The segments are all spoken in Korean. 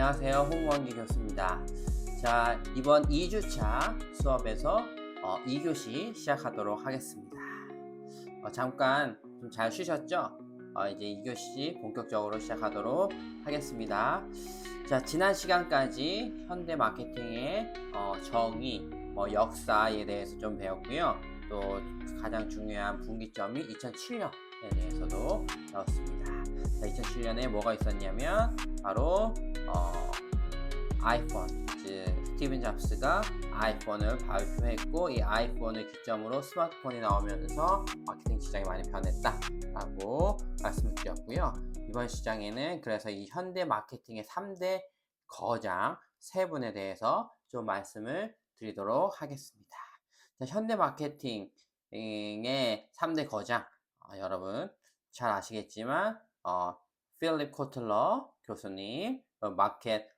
안녕하세요. 홍원기 교수입니다. 자, 이번 2주차 수업에서 2교시 시작하도록 하겠습니다. 잠깐 좀 잘 쉬셨죠? 이제 2교시 본격적으로 시작하도록 하겠습니다. 자, 지난 시간까지 현대 마케팅의 정의, 역사에 대해서 좀 배웠고요. 또 가장 중요한 분기점이 2007년에 대해서도 배웠습니다. 자, 2007년에 뭐가 있었냐면 바로 아이폰, 즉 스티븐 잡스가 아이폰을 발표했고 이 아이폰을 기점으로 스마트폰이 나오면서 마케팅 시장이 많이 변했다라고 말씀을 드렸고요. 이번 시장에는 그래서 이 현대 마케팅의 3대 거장 세 분에 대해서 좀 말씀을 드리도록 하겠습니다. 자, 현대 마케팅의 3대 거장, 여러분 잘 아시겠지만 필립 코틀러 교수님, 마켓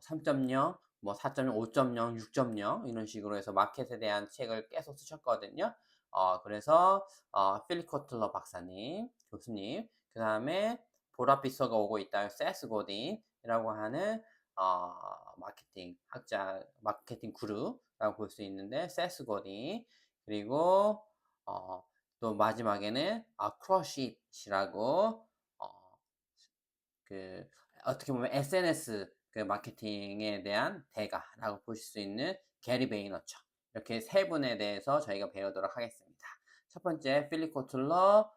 3.0, 4.0, 5.0, 6.0 이런 식으로 해서 마켓에 대한 책을 계속 쓰셨거든요. 그래서 필립 코틀러 박사님, 교수님, 그 다음에 보랏빛서가 오고 있다 세스 고딘이라고 하는 마케팅 학자, 마케팅 구루라고 볼 수 있는데 세스 고딘, 그리고 또 마지막에는 크러쉬이라고 어떻게 보면 SNS 마케팅에 대한 대가라고 보실 수 있는 게리 베이너처, 이렇게 세 분에 대해서 저희가 배우도록 하겠습니다. 첫 번째 필립 코틀러,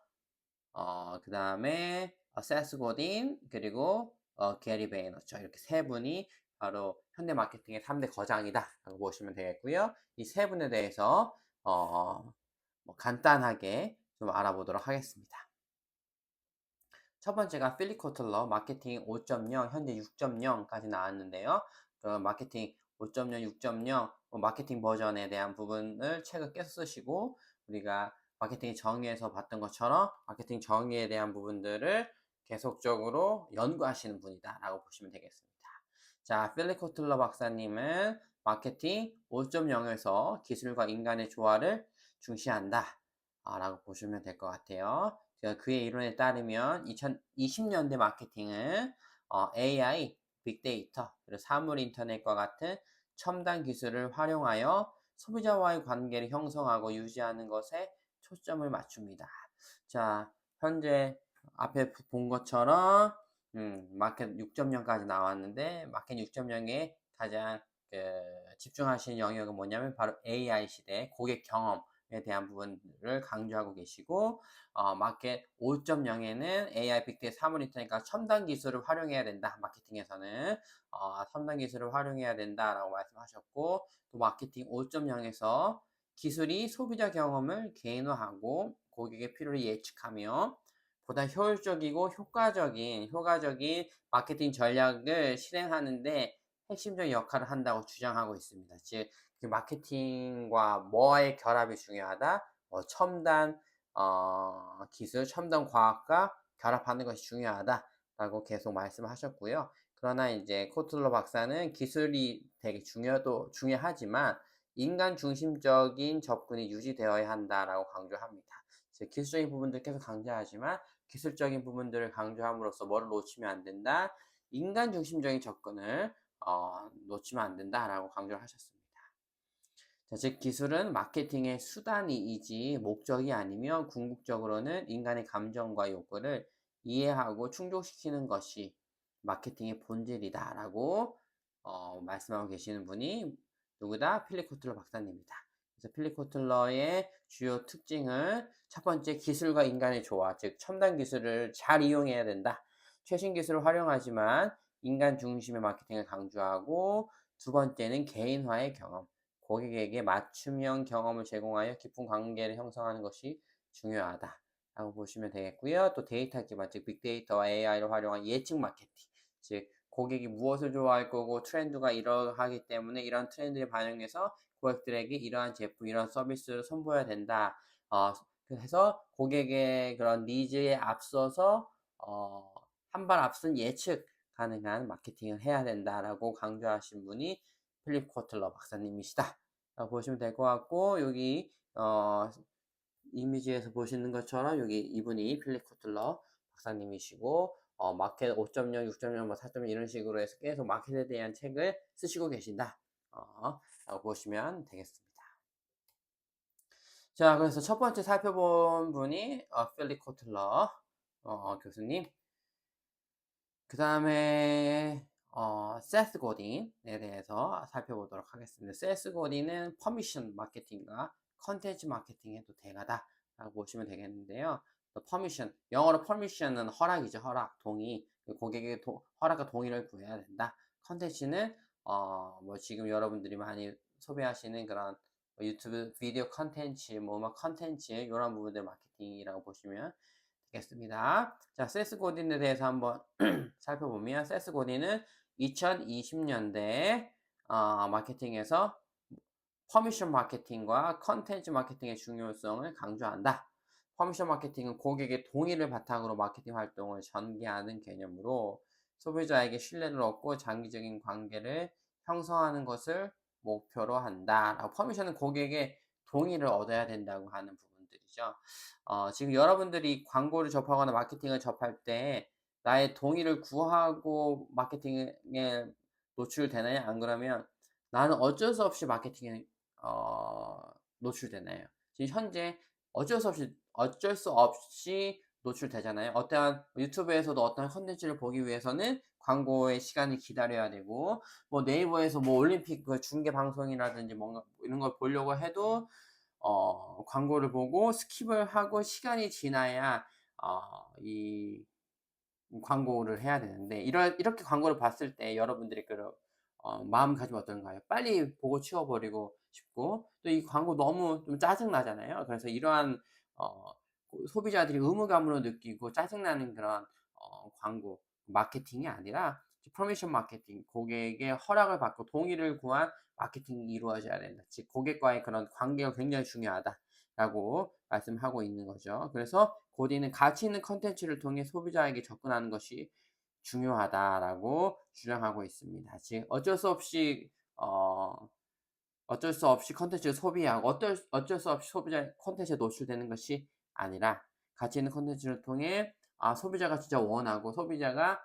그 다음에 세스 고딘, 그리고 게리 베이너처, 이렇게 세 분이 바로 현대 마케팅의 3대 거장이다 라고 보시면 되겠고요. 이 세 분에 대해서 간단하게 좀 알아보도록 하겠습니다. 첫 번째가 필립 코틀러 마케팅 5.0, 현재 6.0까지 나왔는데요. 그 마케팅 5.0, 6.0 마케팅 버전에 대한 부분을 책을 계속 쓰시고, 우리가 마케팅 정의에서 봤던 것처럼 마케팅 정의에 대한 부분들을 계속적으로 연구하시는 분이다 라고 보시면 되겠습니다. 자, 필립 코틀러 박사님은 마케팅 5.0에서 기술과 인간의 조화를 중시한다 라고 보시면 될 것 같아요. 그의 이론에 따르면 2020년대 마케팅은 AI, 빅데이터, 그리고 사물 인터넷과 같은 첨단 기술을 활용하여 소비자와의 관계를 형성하고 유지하는 것에 초점을 맞춥니다. 자, 현재 앞에 본 것처럼 마켓 6.0까지 나왔는데, 마켓 6.0에 가장 집중하시는 영역은 뭐냐면 바로 AI 시대 고객 경험에 대한 부분을 강조하고 계시고, 마켓 5.0에는 AI, 빅데이터, 사물 인터넷과 첨단 기술을 활용해야 된다. 마케팅에서는 첨단 기술을 활용해야 된다라고 말씀하셨고, 또 마케팅 5.0에서 기술이 소비자 경험을 개인화하고 고객의 필요를 예측하며 보다 효율적이고 효과적인 마케팅 전략을 실행하는데 핵심적인 역할을 한다고 주장하고 있습니다. 즉, 마케팅과 뭐의 결합이 중요하다? 첨단 기술, 첨단 과학과 결합하는 것이 중요하다라고 계속 말씀하셨고요. 그러나 이제 코틀러 박사는 기술이 되게 중요하지만 인간 중심적인 접근이 유지되어야 한다라고 강조합니다. 즉, 기술적인 부분들 계속 강조하지만 기술적인 부분들을 강조함으로써 뭐를 놓치면 안 된다? 인간 중심적인 접근을 놓치면 안 된다라고 강조를 하셨습니다. 자, 즉 기술은 마케팅의 수단이지 목적이 아니며 궁극적으로는 인간의 감정과 욕구를 이해하고 충족시키는 것이 마케팅의 본질이다라고 말씀하고 계시는 분이 누구다? 필립 코틀러 박사님입니다. 그래서 필립 코틀러의 주요 특징은 첫 번째, 기술과 인간의 조화, 즉 첨단 기술을 잘 이용해야 된다. 최신 기술을 활용하지만 인간 중심의 마케팅을 강조하고, 두 번째는 개인화의 경험, 고객에게 맞춤형 경험을 제공하여 깊은 관계를 형성하는 것이 중요하다라고 보시면 되겠고요. 또 데이터 기반, 즉 빅데이터와 AI를 활용한 예측 마케팅, 즉 고객이 무엇을 좋아할 거고 트렌드가 이러하기 때문에 이런 트렌드에 반영해서 고객들에게 이러한 제품, 이런 서비스를 선보여야 된다. 그래서 고객의 그런 니즈에 앞서서 한 발 앞선 예측 가능한 마케팅을 해야 된다라고 강조하신 분이 필립 코틀러 박사님이시다 라고 보시면 될 것 같고, 여기 이미지에서 보시는 것처럼 여기 이분이 필립 코틀러 박사님이시고, 마켓 5.0, 6.0, 뭐 4.0 이런 식으로 해서 계속 마켓에 대한 책을 쓰시고 계신다. 라고 보시면 되겠습니다. 자, 그래서 첫 번째 살펴본 분이 필립 코틀러 교수님. 그 다음에 세스 고딘에 대해서 살펴보도록 하겠습니다. 세스 고딘은 퍼미션 마케팅과 컨텐츠 마케팅에도 대가다 라고 보시면 되겠는데요. 퍼미션, 영어로 퍼미션은 허락이죠. 허락, 동의. 고객의 허락과 동의를 구해야 된다. 컨텐츠는 뭐 지금 여러분들이 많이 소비하시는 그런 유튜브 비디오 컨텐츠, 뭐 음악 컨텐츠 이런 부분들 마케팅이라고 보시면 되겠습니다. 자, 세스 고딘에 대해서 한번 살펴보면 세스 고딘은 2020년대 마케팅에서 퍼미션 마케팅과 컨텐츠 마케팅의 중요성을 강조한다. 퍼미션 마케팅은 고객의 동의를 바탕으로 마케팅 활동을 전개하는 개념으로 소비자에게 신뢰를 얻고 장기적인 관계를 형성하는 것을 목표로 한다. 퍼미션은 고객의 동의를 얻어야 된다고 하는 부분들이죠. 지금 여러분들이 광고를 접하거나 마케팅을 접할 때 나의 동의를 구하고 마케팅에 노출되나요? 안 그러면 나는 어쩔 수 없이 마케팅에 어 노출되나요? 지금 현재 어쩔 수 없이 노출되잖아요. 어떠한 유튜브에서도 어떤 콘텐츠를 보기 위해서는 광고의 시간을 기다려야 되고, 뭐 네이버에서 뭐 올림픽 그 중계 방송이라든지 뭔가 이런 걸 보려고 해도 광고를 보고 스킵을 하고 시간이 지나야 이 광고를 해야 되는데, 이렇게 광고를 봤을 때 여러분들의 그런 마음가짐이 어떤가요? 빨리 보고 치워버리고 싶고, 또 이 광고 너무 좀 짜증나잖아요. 그래서 이러한 소비자들이 의무감으로 느끼고 짜증나는 그런 광고 마케팅이 아니라 프로모션 마케팅, 고객의 허락을 받고 동의를 구한 마케팅이 이루어져야 된다. 즉 고객과의 그런 관계가 굉장히 중요하다라고 말씀하고 있는 거죠. 그래서 고디는 가치 있는 컨텐츠를 통해 소비자에게 접근하는 것이 중요하다라고 주장하고 있습니다. 즉 어쩔 수 없이 컨텐츠를 소비하고 어쩔 수 없이 소비자 컨텐츠에 노출되는 것이 아니라 가치 있는 컨텐츠를 통해 소비자가 진짜 원하고 소비자가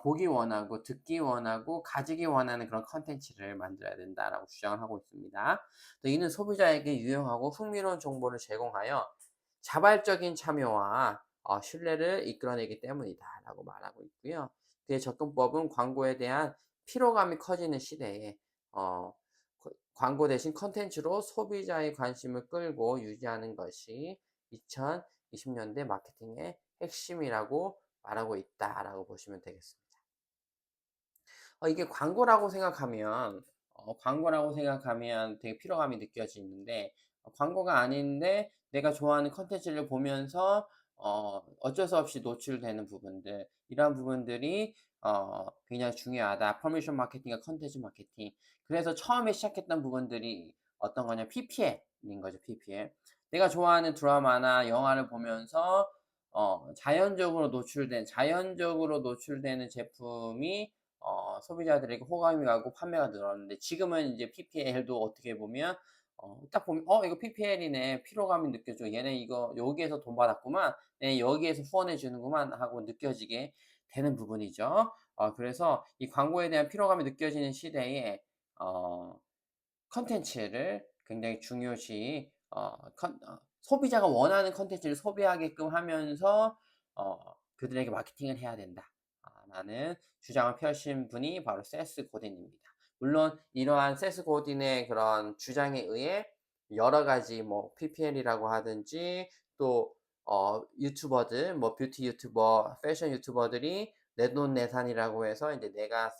보기 원하고 듣기 원하고 가지기 원하는 그런 컨텐츠를 만들어야 된다라고 주장을 하고 있습니다. 또 이는 소비자에게 유용하고 흥미로운 정보를 제공하여 자발적인 참여와 신뢰를 이끌어내기 때문이다라고 말하고 있고요. 그의 접근법은 광고에 대한 피로감이 커지는 시대에 광고 대신 컨텐츠로 소비자의 관심을 끌고 유지하는 것이 2020년대 마케팅의 핵심이라고 말하고 있다라고 보시면 되겠습니다. 이게 광고라고 생각하면 되게 피로감이 느껴지는데, 광고가 아닌데 내가 좋아하는 콘텐츠를 보면서 어쩔 수 없이 노출되는 부분들, 이러한 부분들이 굉장히 중요하다. 퍼미션 마케팅과 콘텐츠 마케팅. 그래서 처음에 시작했던 부분들이 어떤 거냐, PPL인 거죠. PPL. 내가 좋아하는 드라마나 영화를 보면서 자연적으로 노출되는 제품이 소비자들에게 호감이 가고 판매가 늘었는데, 지금은 이제 PPL도 어떻게 보면 딱 보면 이거 PPL이네. 피로감이 느껴져. 얘네 이거 여기에서 돈 받았구만. 얘 여기에서 후원해 주는구만 하고 느껴지게 되는 부분이죠. 그래서 이 광고에 대한 피로감이 느껴지는 시대에 어 컨텐츠를 굉장히 중요시 소비자가 원하는 컨텐츠를 소비하게끔 하면서 그들에게 마케팅을 해야 된다. 라는 주장을 펴신 분이 바로 세스 고딘입니다. 물론 이러한 세스 고딘의 그런 주장에 의해 여러 가지 뭐 PPL이라고 하든지 또 유튜버들, 뭐 뷰티 유튜버, 패션 유튜버들이 내돈내산이라고 해서 이제 내가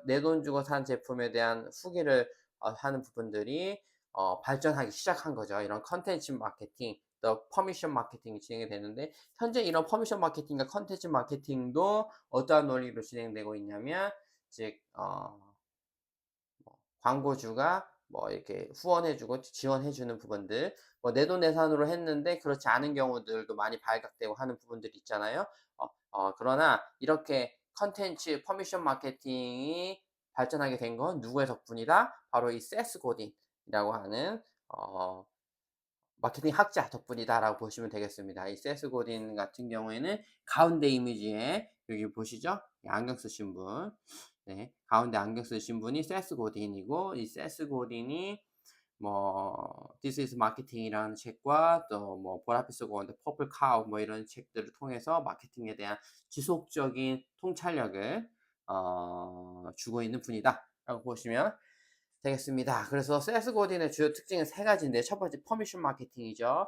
내 돈 주고 산 제품에 대한 후기를 하는 부분들이 발전하기 시작한 거죠. 이런 컨텐츠 마케팅, 또 퍼미션 마케팅이 진행이 되는데, 현재 이런 퍼미션 마케팅과 컨텐츠 마케팅도 어떠한 논리로 진행되고 있냐면, 즉 광고주가 뭐 이렇게 후원해 주고 지원해 주는 부분들, 뭐 내돈내산으로 했는데 그렇지 않은 경우들도 많이 발각되고 하는 부분들이 있잖아요. 그러나 이렇게 컨텐츠 퍼미션 마케팅이 발전하게 된 건 누구의 덕분이다? 바로 이 세스 고딘이라고 하는 마케팅 학자 덕분이다라고 보시면 되겠습니다. 이 세스 고딘 같은 경우에는 가운데 이미지에 여기 보시죠? 안경 쓰신 분. 네. 가운데 안경 쓰신 분이 세스 고딘이고, 이 세스 고딘이 뭐 This is Marketing이라는 책과 또 뭐 보라빛 고원의 퍼플 카우 뭐 이런 책들을 통해서 마케팅에 대한 지속적인 통찰력을 주고 있는 분이다라고 보시면 되겠습니다. 그래서 세스 고딘의 주요 특징은 세 가지인데, 첫 번째 퍼미션 마케팅이죠.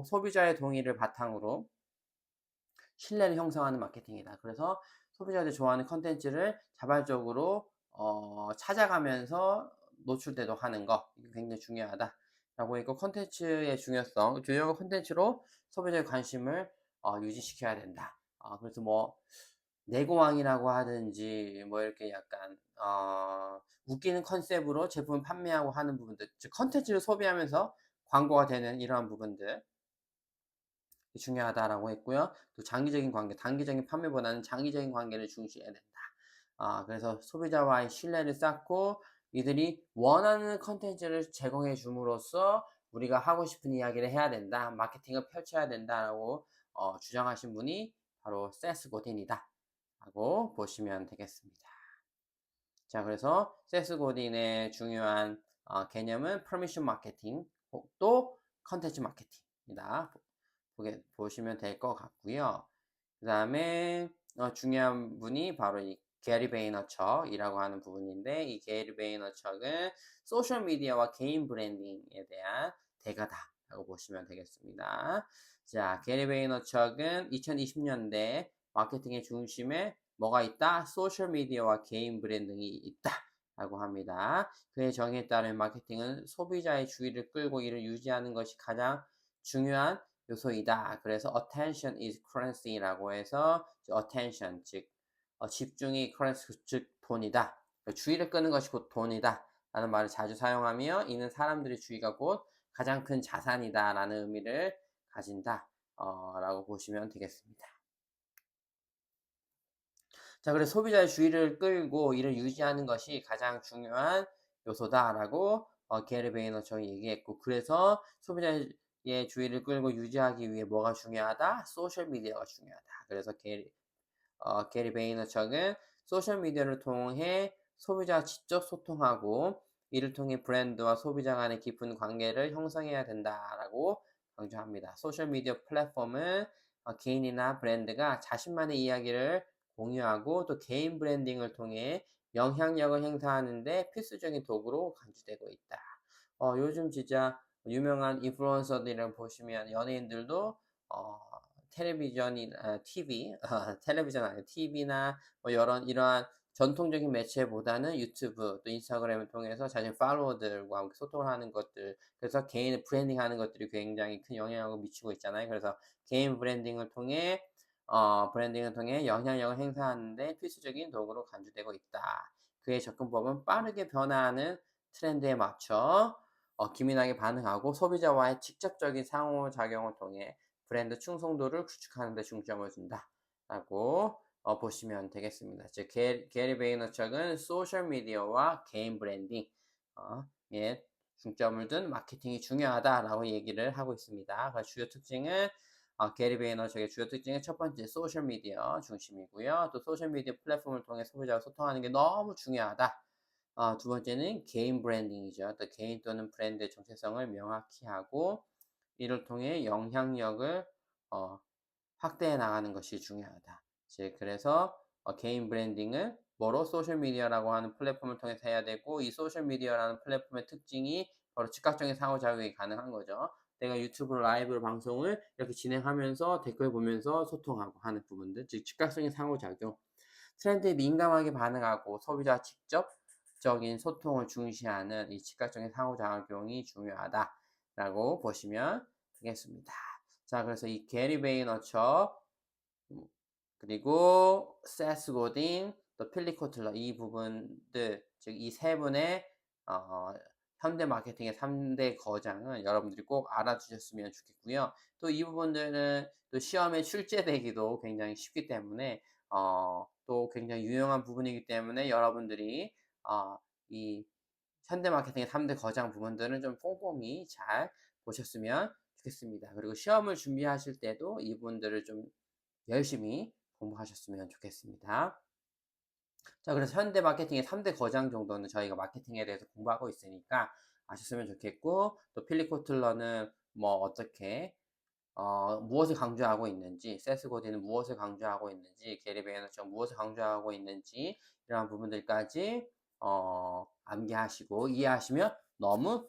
소비자의 동의를 바탕으로 신뢰를 형성하는 마케팅이다. 그래서 소비자들이 좋아하는 컨텐츠를 자발적으로 찾아가면서 노출되도록 하는 거, 이게 굉장히 중요하다라고 했고, 컨텐츠의 중요성, 주요 컨텐츠로 소비자의 관심을 유지시켜야 된다. 그래서 뭐 내고왕이라고 하든지 뭐 이렇게 약간 웃기는 컨셉으로 제품을 판매하고 하는 부분들, 즉 컨텐츠를 소비하면서 광고가 되는 이러한 부분들 중요하다라고 했고요. 또 장기적인 관계, 단기적인 판매보다는 장기적인 관계를 중시해야 된다. 그래서 소비자와의 신뢰를 쌓고 이들이 원하는 컨텐츠를 제공해 줌으로써 우리가 하고 싶은 이야기를 해야 된다. 마케팅을 펼쳐야 된다라고 주장하신 분이 바로 세스 고딘이다 라고 보시면 되겠습니다. 자, 그래서 세스 고딘의 중요한 개념은 퍼미션 마케팅, 또 컨텐츠 마케팅이다. 보시면 될 것 같고요. 그 다음에 중요한 분이 바로 이 게리 베이너척이라고 하는 부분인데, 이 게리 베이너척은 소셜 미디어와 개인 브랜딩에 대한 대가다라고 보시면 되겠습니다. 자, 게리 베이너척은 2020년대 마케팅의 중심에 뭐가 있다? 소셜 미디어와 개인 브랜딩이 있다 라고 합니다. 그의 정의에 따른 마케팅은 소비자의 주의를 끌고 이를 유지하는 것이 가장 중요한 요소이다. 그래서 attention is currency라고 해서 attention, 즉 집중이 currency, 즉 돈이다. 주의를 끄는 것이 곧 돈이다 라는 말을 자주 사용하며, 이는 사람들의 주의가 곧 가장 큰 자산이다 라는 의미를 가진다 라고 보시면 되겠습니다. 자, 그래서 소비자의 주의를 끌고 이를 유지하는 것이 가장 중요한 요소다라고 게리 베이너처럼 얘기했고, 그래서 소비자의 주의를 끌고 유지하기 위해 뭐가 중요하다? 소셜 미디어가 중요하다. 그래서 게리 베이너척은 소셜 미디어를 통해 소비자와 직접 소통하고 이를 통해 브랜드와 소비자 간의 깊은 관계를 형성해야 된다라고 강조합니다. 소셜 미디어 플랫폼은 개인이나 브랜드가 자신만의 이야기를 공유하고 또 개인 브랜딩을 통해 영향력을 행사하는 데 필수적인 도구로 간주되고 있다. 요즘 진짜 유명한 인플루언서들이랑 보시면 연예인들도 텔레비전이 TV 텔레비전 아니고 TV나 뭐 이러한 전통적인 매체보다는 유튜브 또 인스타그램을 통해서 자신 팔로워들과 함께 소통을 하는 것들, 그래서 개인의 브랜딩하는 것들이 굉장히 큰 영향력을 미치고 있잖아요. 그래서 개인 브랜딩을 통해 영향력을 행사하는 데 필수적인 도구로 간주되고 있다. 그의 접근법은 빠르게 변화하는 트렌드에 맞춰 기민하게 반응하고 소비자와의 직접적인 상호작용을 통해 브랜드 충성도를 구축하는 데 중점을 둔다라고 보시면 되겠습니다. 즉 게리 베이너척은 소셜 미디어와 개인 브랜딩 에 중점을 둔 마케팅이 중요하다라고 얘기를 하고 있습니다. 그 주요 특징은 게리 베이너척의 주요 특징은 첫 번째 소셜 미디어 중심이고요. 또 소셜 미디어 플랫폼을 통해 소비자와 소통하는 게 너무 중요하다. 두 번째는 개인 브랜딩이죠. 또 개인 또는 브랜드의 정체성을 명확히 하고 이를 통해 영향력을 어, 확대해 나가는 것이 중요하다. 즉 그래서 개인 브랜딩은 뭐로 소셜 미디어라고 하는 플랫폼을 통해서 해야 되고, 이 소셜 미디어라는 플랫폼의 특징이 바로 즉각적인 상호작용이 가능한 거죠. 내가 유튜브 라이브 방송을 이렇게 진행하면서 댓글 보면서 소통하고 하는 부분들, 즉 즉각적인 상호작용, 트렌드에 민감하게 반응하고 소비자와 직접적인 소통을 중시하는 이 즉각적인 상호작용이 중요하다라고 보시면 되겠습니다. 자, 그래서 이 게리 베이너처 그리고 세스 고딘 또 필립 코틀러, 이 부분들, 즉 이 세 분의 어, 현대 마케팅의 3대 거장은 여러분들이 꼭 알아주셨으면 좋겠고요. 또 이 부분들은 또 시험에 출제되기도 굉장히 쉽기 때문에 또 굉장히 유용한 부분이기 때문에 여러분들이 이 현대 마케팅의 3대 거장 부분들은 좀 꼼꼼히 잘 보셨으면 좋겠습니다. 그리고 시험을 준비하실 때도 이분들을 좀 열심히 공부하셨으면 좋겠습니다. 자, 그래서 현대 마케팅의 3대 거장 정도는 저희가 마케팅에 대해서 공부하고 있으니까 아셨으면 좋겠고, 또 필립 코틀러는 뭐 어떻게 무엇을 강조하고 있는지, 세스 고딘은 무엇을 강조하고 있는지, 게리 베너처럼 무엇을 강조하고 있는지, 이러한 부분들까지 암기하시고 이해하시면 너무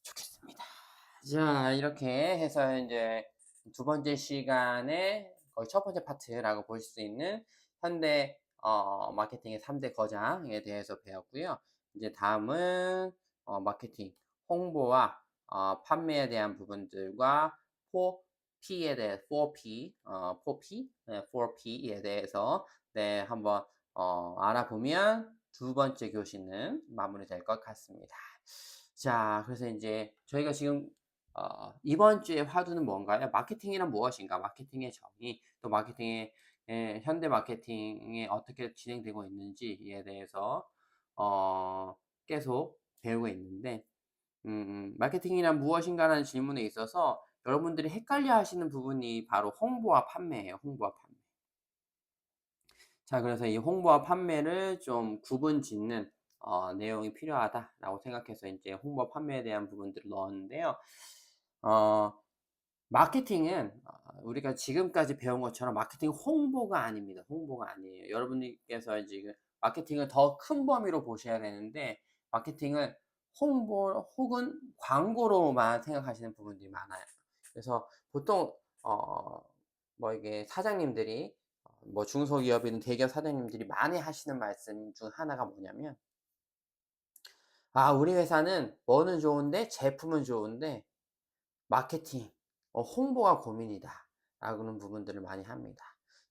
좋겠습니다. 자, 이렇게 해서 이제 두 번째 시간에 거의 첫 번째 파트라고 보실 수 있는 현대 마케팅의 3대 거장에 대해서 배웠고요. 이제 다음은 마케팅, 홍보와 판매에 대한 부분들과 4P에 대해 4P, 4P, 네, 4P에 대해서 네, 한번 알아보면 두 번째 교시는 마무리될 것 같습니다. 자, 그래서 이제 저희가 지금 이번 주의 화두는 뭔가요? 마케팅이란 무엇인가? 마케팅의 정의, 또 마케팅의 현대 마케팅이 어떻게 진행되고 있는지에 대해서 계속 배우고 있는데, 마케팅이란 무엇인가라는 질문에 있어서 여러분들이 헷갈려 하시는 부분이 바로 홍보와 판매예요. 홍보와 판매. 자, 그래서 이 홍보와 판매를 좀 구분 짓는 내용이 필요하다라고 생각해서 이제 홍보 판매에 대한 부분들을 넣었는데요. 어, 마케팅은 우리가 지금까지 배운 것처럼 마케팅 홍보가 아닙니다. 홍보가 아니에요. 여러분들께서 지금 마케팅을 더 큰 범위로 보셔야 되는데, 마케팅을 홍보 혹은 광고로만 생각하시는 부분들이 많아요. 그래서 보통 뭐 이게 사장님들이 뭐 중소기업이든 대기업 사장님들이 많이 하시는 말씀 중 하나가 뭐냐면, 우리 회사는 뭐는 좋은데 제품은 좋은데 마케팅, 홍보가 고민이다 라고는 부분들을 많이 합니다.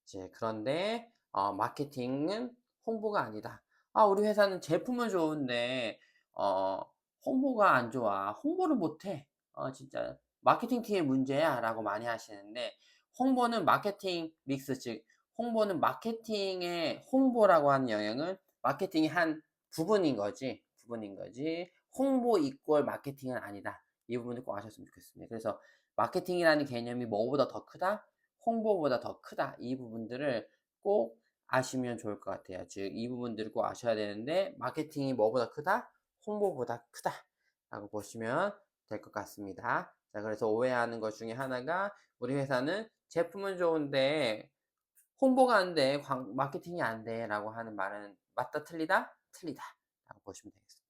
이제 그런데 마케팅은 홍보가 아니다. 우리 회사는 제품은 좋은데 어, 홍보가 안 좋아. 홍보를 못해. 진짜 마케팅 팀의 문제야 라고 많이 하시는데, 홍보는 마케팅 믹스, 즉 홍보는 마케팅의 홍보라고 하는 영역은 마케팅의 한 부분인 거지 홍보 이꼴 마케팅은 아니다. 이 부분을 꼭 아셨으면 좋겠습니다. 그래서 마케팅이라는 개념이 뭐보다 더 크다? 홍보보다 더 크다. 이 부분들을 꼭 아시면 좋을 것 같아요. 즉, 이 부분들을 꼭 아셔야 되는데, 마케팅이 뭐보다 크다? 홍보보다 크다. 라고 보시면 될 것 같습니다. 자, 그래서 오해하는 것 중에 하나가, 우리 회사는 제품은 좋은데 홍보가 안 돼, 마케팅이 안 돼 라고 하는 말은 맞다, 틀리다? 틀리다 라고 보시면 되겠습니다.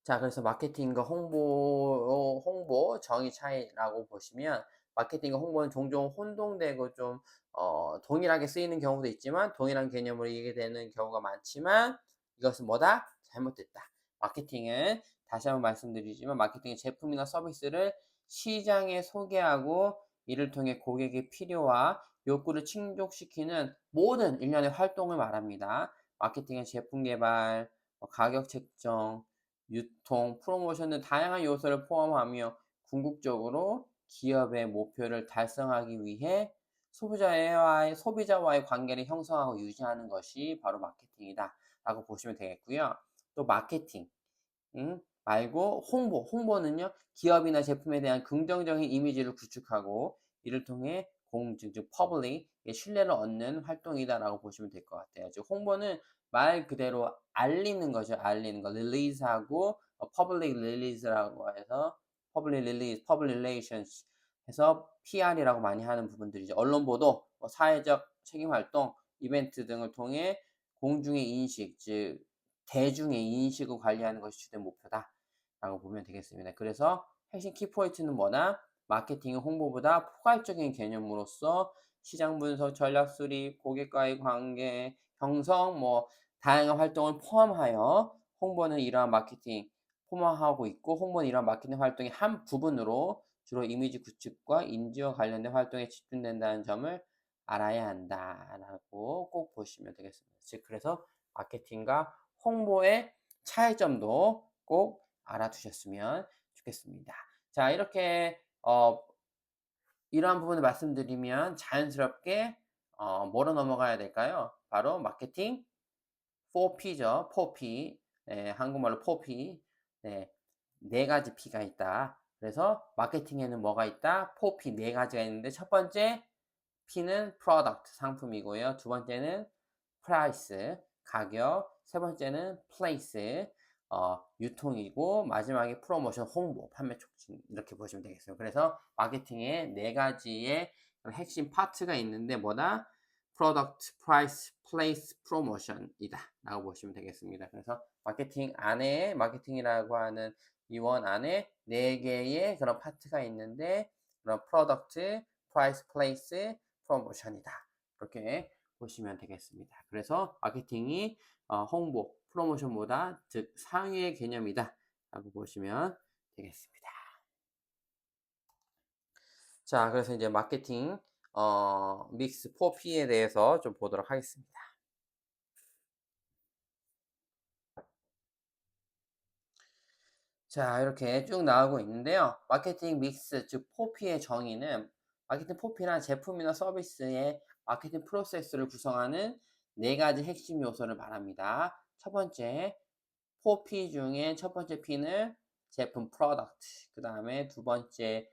자, 그래서 마케팅과 홍보 정의 차이라고 보시면, 마케팅과 홍보는 종종 혼동되고 좀 동일하게 쓰이는 경우도 있지만 동일한 개념으로 이해되는 경우가 많지만, 이것은 뭐다? 잘못됐다. 마케팅은 다시 한번 말씀드리지만, 마케팅은 제품이나 서비스를 시장에 소개하고 이를 통해 고객의 필요와 욕구를 충족시키는 모든 일련의 활동을 말합니다. 마케팅은 제품 개발, 가격 책정, 유통, 프로모션 등 다양한 요소를 포함하며 궁극적으로 기업의 목표를 달성하기 위해 소비자와의 관계를 형성하고 유지하는 것이 바로 마케팅이다 라고 보시면 되겠고요. 또 마케팅 말고 홍보는요, 기업이나 제품에 대한 긍정적인 이미지를 구축하고 이를 통해 공중, 즉 퍼블릭, 신뢰를 얻는 활동이다라고 보시면 될 것 같아요. 즉 홍보는 말 그대로 알리는 거죠. 알리는 거. 릴리즈하고 퍼블릭 릴리즈라고 해서 퍼블릭 릴리즈, 퍼블릭 릴레이션스 해서 PR이라고 많이 하는 부분들이죠. 언론 보도, 사회적 책임 활동, 이벤트 등을 통해 공중의 인식, 즉 대중의 인식을 관리하는 것이 주된 목표다라고 보면 되겠습니다. 그래서 핵심 키포인트는 뭐나, 마케팅은 홍보보다 포괄적인 개념으로서 시장 분석, 전략 수립, 고객과의 관계 형성, 다양한 활동을 포함하여 홍보는 이러한 마케팅 포함하고 있고, 홍보는 이러한 마케팅 활동의 한 부분으로 주로 이미지 구축과 인지와 관련된 활동에 집중된다는 점을 알아야 한다라고 꼭 보시면 되겠습니다. 즉, 그래서 마케팅과 홍보의 차이점도 꼭 알아두셨으면 좋겠습니다. 자, 이렇게 이러한 부분을 말씀드리면 자연스럽게 뭐로 넘어가야 될까요? 바로 마케팅 4P죠. 4P. 네, 한국말로 4P. 네, 네 가지 P가 있다. 그래서 마케팅에는 뭐가 있다? 4P 네 가지가 있는데 첫 번째 P는 product 상품이고요. 두 번째는 price 가격, 세 번째는 place 유통이고 마지막에 프로모션 홍보, 판매 촉진 이렇게 보시면 되겠어요. 그래서 마케팅에 네 가지의 핵심 파트가 있는데 뭐다? product, price, place, promotion이다 라고 보시면 되겠습니다. 그래서 마케팅 안에 마케팅이라고 하는 이 원 안에 네 개의 그런 파트가 있는데 그런 product, price, place, promotion이다. 이렇게 보시면 되겠습니다. 그래서 마케팅이 홍보, 프로모션보다 즉 상위의 개념이다 라고 보시면 되겠습니다. 자, 그래서 이제 마케팅 믹스 4P에 대해서 좀 보도록 하겠습니다. 자, 이렇게 쭉 나오고 있는데요. 마케팅 믹스, 즉 4P의 정의는 마케팅 4P란 제품이나 서비스의 마케팅 프로세스를 구성하는 네 가지 핵심 요소를 말합니다. 첫 번째, 4P 중에 첫 번째 P는 제품 프로덕트, 그 다음에 두 번째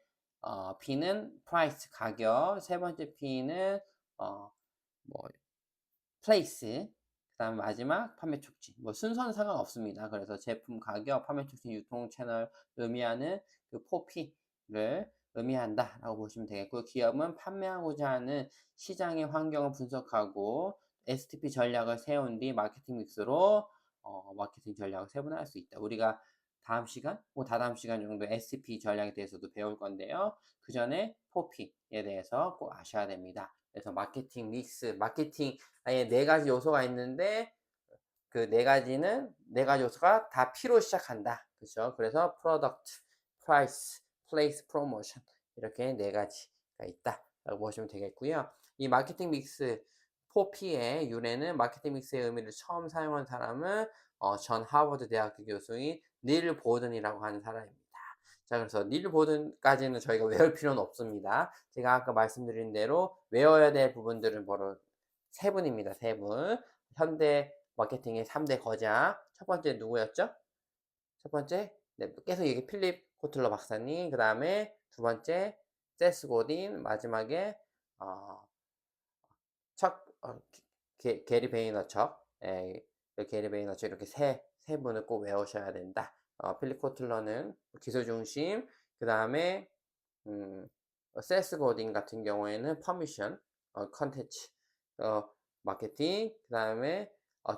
P는 프라이스 가격, 세 번째 P는 어, 뭐 플레이스, 그다음에 마지막 판매 촉진. 뭐 순서는 상관없습니다. 그래서 제품 가격, 판매 촉진, 유통 채널 의미하는 그 4P를 의미한다라고 보시면 되겠고 기업은 판매하고자 하는 시장의 환경을 분석하고 STP 전략을 세운 뒤 마케팅 믹스로 마케팅 전략을 세분화할 수 있다. 우리가 다음 시간, 다다음 시간 정도 STP 전략에 대해서도 배울 건데요. 그 전에 4P에 대해서 꼭 아셔야 됩니다. 그래서 마케팅 믹스, 마케팅 아예 네 가지 요소가 있는데 그 네 가지는 네 가지 요소가 다 P로 시작한다. 그렇죠? 그래서 product, price, place, promotion 이렇게 네 가지가 있다라고 보시면 되겠고요. 이 마케팅 믹스 4P의 유래는 마케팅 믹스의 의미를 처음 사용한 사람은 전 하버드 대학교 교수인 닐 보든이라고 하는 사람입니다. 자, 그래서 닐 보든까지는 저희가 외울 필요는 없습니다. 제가 아까 말씀드린 대로 외워야 될 부분들은 바로 세 분입니다. 세 분. 현대 마케팅의 3대 거장. 첫 번째 누구였죠? 첫 번째, 네, 계속 얘기 필립 코틀러 박사님. 그 다음에 두 번째, 세스 고딘. 마지막에, 어, 게리 베이너척. 예, 게리 베이너척 이렇게 세 분을 꼭 외우셔야 된다. 필립 코틀러는 기술 중심. 그 다음에, 음, 세스 고딘 같은 경우에는 퍼미션, 컨텐츠, 마케팅, 그 다음에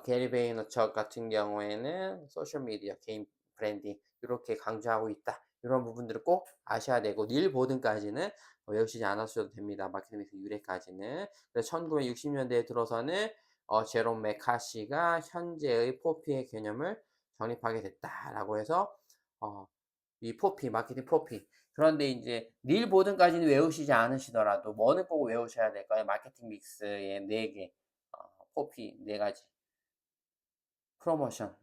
게리 베이너척 같은 경우에는 소셜 미디어, 개인 브랜딩 이렇게 강조하고 있다. 이런 부분들을 꼭 아셔야 되고 닐 보든까지는 외우시지 않으셔도 됩니다. 마케팅 믹스 유래까지는. 그래서 1960년대에 들어서는 제롬 메카시가 현재의 4P의 개념을 정립하게 됐다라고 해서 이 4P, 마케팅 4P. 그런데 이제 닐 보든까지는 외우시지 않으시더라도 뭐는 꼭 외우셔야 될까요? 마케팅 믹스의 4개, 4P 4가지. 프로모션,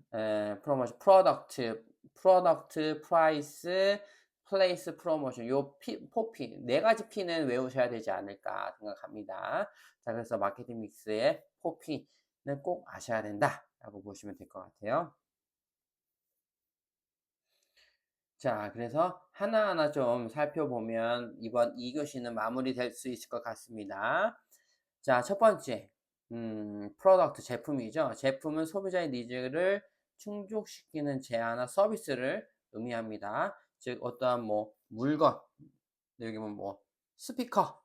프로덕트, 프라이스, 플레이스, 프로모션. 요 4P, 4가지 P는 외우셔야 되지 않을까 생각합니다. 자, 그래서 마케팅 믹스의 4P는 꼭 아셔야 된다라고 보시면 될 것 같아요. 자, 그래서 하나하나 좀 살펴보면 이번 2교시는 마무리될 수 있을 것 같습니다. 자, 첫 번째, 프로덕트 제품이죠. 제품은 소비자의 니즈를 충족시키는 제안이나 서비스를 의미합니다. 즉, 어떠한 뭐 물건, 여기 보면 뭐 스피커,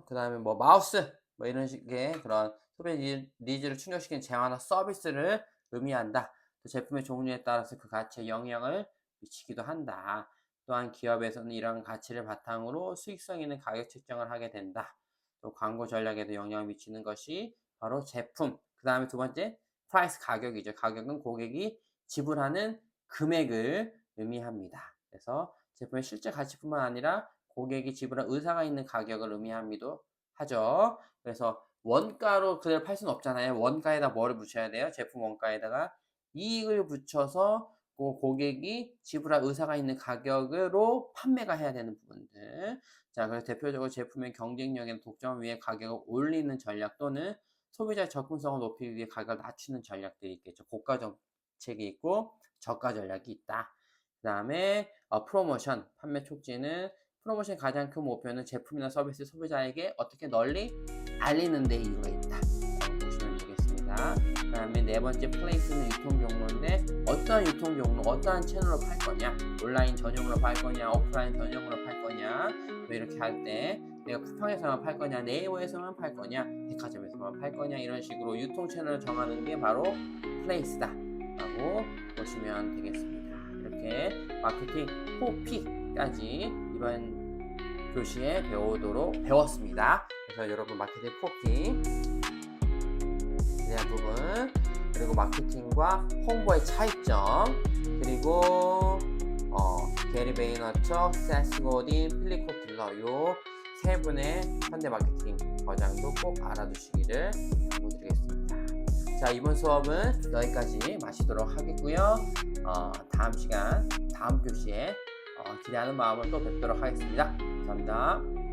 그 다음에 뭐 마우스, 뭐 이런 식의 그런 소비자 니즈를 충족시키는 제안이나 서비스를 의미한다. 또 제품의 종류에 따라서 그 가치에 영향을 미치기도 한다. 또한 기업에서는 이런 가치를 바탕으로 수익성 있는 가격 책정을 하게 된다. 또 광고 전략에도 영향을 미치는 것이 바로 제품. 그 다음에 두 번째, 프라이스 가격이죠. 가격은 고객이 지불하는 금액을 의미합니다. 그래서 제품의 실제 가치뿐만 아니라 고객이 지불할 의사가 있는 가격을 의미하기도 하죠. 그래서 원가로 그대로 팔 수는 없잖아요. 원가에다 뭐를 붙여야 돼요? 제품 원가에다가 이익을 붙여서 고객이 지불할 의사가 있는 가격으로 판매가 해야 되는 부분들. 자, 그래서 대표적으로 제품의 경쟁력이나 독점을 위해 가격을 올리는 전략 또는 소비자의 접근성을 높이기 위해 가격을 낮추는 전략들이 있겠죠. 고가 정책이 있고 저가 전략이 있다. 그다음에 프로모션, 판매 촉진은 프로모션의 가장 큰 목표는 제품이나 서비스 소비자에게 어떻게 널리 알리는 데 이유가 있다 라고 보시면 되겠습니다. 그다음에 네 번째 플레이스는 유통 경로인데 어떠한 유통 경로, 어떠한 채널로 팔 거냐, 온라인 전용으로 팔 거냐, 오프라인 전용으로 팔 거냐, 뭐 이렇게 할 때 내가 쿠팡에서만 팔 거냐, 네이버에서만 팔 거냐, 백화점에서만 팔 거냐, 이런 식으로 유통 채널을 정하는 게 바로 플레이스다 라고 보시면 되겠습니다. 이렇게 마케팅 4P까지 이번 교시에 배웠습니다. 그래서 여러분 마케팅 4P 대한 부분, 그리고 마케팅과 홍보의 차이점, 그리고 게리 베이너처, 세스 고딘, 필립 코틀러 요 세 분의 현대 마케팅 과장도 꼭 알아두시기를 부탁드리겠습니다. 자, 이번 수업은 여기까지 마치도록 하겠고요. 다음 시간, 다음 교시에 기대하는 마음으로 또 뵙도록 하겠습니다. 감사합니다.